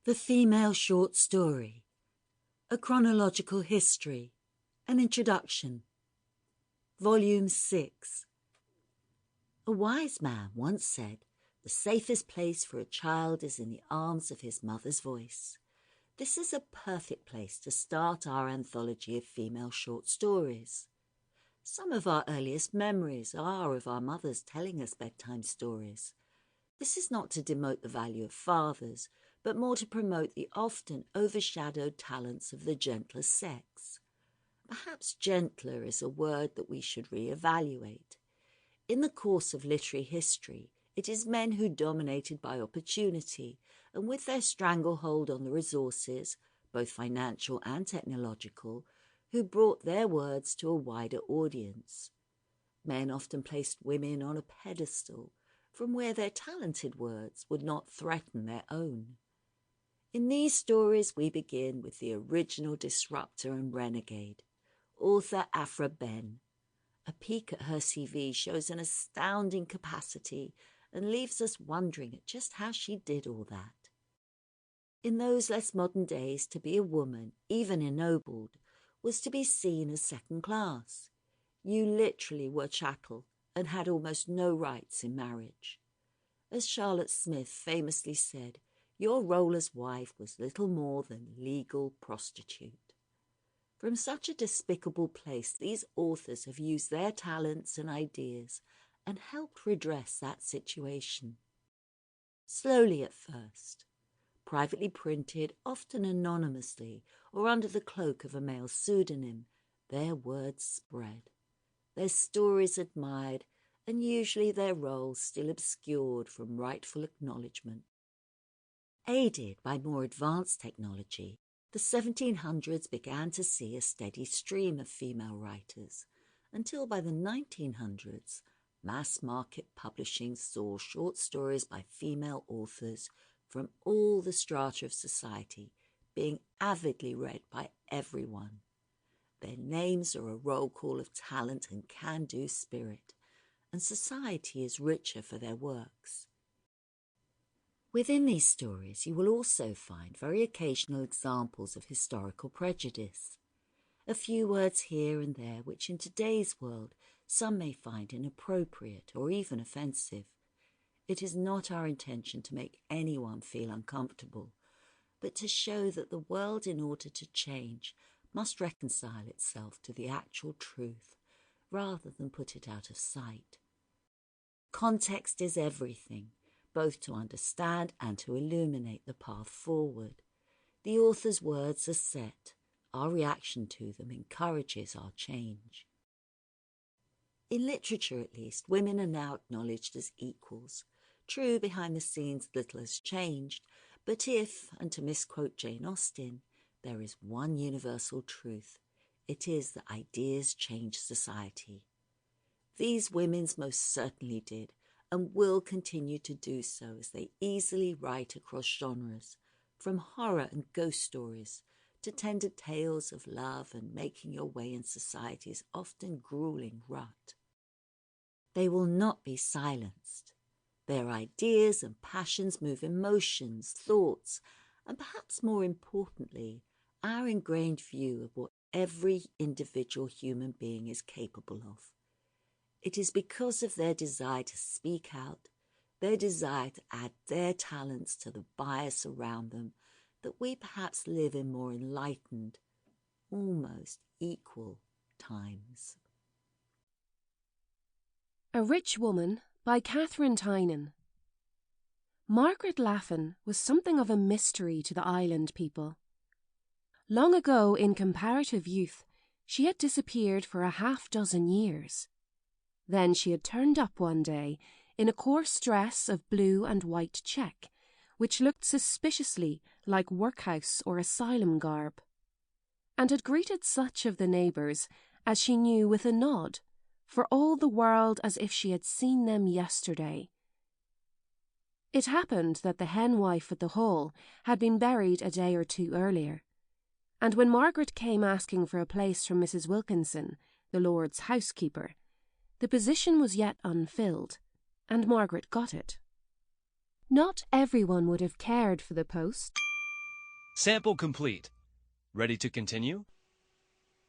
The Female Short Story, A Chronological History, An Introduction, Volume 6. A wise man once said, "The safest place for a child is in the arms of his mother's voice." This is a perfect place to start our anthology of female short stories. Some of our earliest memories are of our mothers telling us bedtime stories. This is not to demote the value of fathers, but more to promote the often overshadowed talents of the gentler sex. Perhaps gentler is a word that we should re-evaluate. In the course of literary history, it is men who dominated by opportunity and with their stranglehold on the resources, both financial and technological, who brought their words to a wider audience. Men often placed women on a pedestal from where their talented words would not threaten their own. In these stories we begin with the original disruptor and renegade, author Aphra Behn. A peek at her CV shows an astounding capacity and leaves us wondering at just how she did all that. In those less modern days, to be a woman, even ennobled, was to be seen as second class. You literally were chattel and had almost no rights in marriage. As Charlotte Smith famously said, your role as wife was little more than legal prostitute. From such a despicable place, these authors have used their talents and ideas and helped redress that situation. Slowly at first, privately printed, often anonymously or under the cloak of a male pseudonym, their words spread, their stories admired, and usually their roles still obscured from rightful acknowledgement. Aided by more advanced technology, the 1700s began to see a steady stream of female writers, until by the 1900s, mass-market publishing saw short stories by female authors from all the strata of society being avidly read by everyone. Their names are a roll call of talent and can-do spirit, and society is richer for their works. Within these stories you will also find very occasional examples of historical prejudice. A few words here and there which in today's world some may find inappropriate or even offensive. It is not our intention to make anyone feel uncomfortable, but to show that the world, in order to change, must reconcile itself to the actual truth, rather than put it out of sight. Context is everything, both to understand and to illuminate the path forward. The author's words are set. Our reaction to them encourages our change. In literature, at least, women are now acknowledged as equals. True, behind the scenes little has changed, but if, and to misquote Jane Austen, there is one universal truth, it is that ideas change society. These women's most certainly did, and will continue to do so as they easily write across genres, from horror and ghost stories to tender tales of love and making your way in society's often grueling rut. They will not be silenced. Their ideas and passions move emotions, thoughts, and perhaps more importantly, our ingrained view of what every individual human being is capable of. It is because of their desire to speak out, their desire to add their talents to the bias around them, that we perhaps live in more enlightened, almost equal times. A Rich Woman by Catherine Tynan. Margaret Laffan was something of a mystery to the island people. Long ago, in comparative youth, she had disappeared for a half-dozen years. Then she had turned up one day in a coarse dress of blue and white check, which looked suspiciously like workhouse or asylum garb, and had greeted such of the neighbours as she knew with a nod, for all the world as if she had seen them yesterday. It happened that the henwife at the Hall had been buried a day or two earlier, and when Margaret came asking for a place from Mrs. Wilkinson, the Lord's housekeeper, the position was yet unfilled, and Margaret got it. Not everyone would have cared for the post, Sample complete. Ready to continue?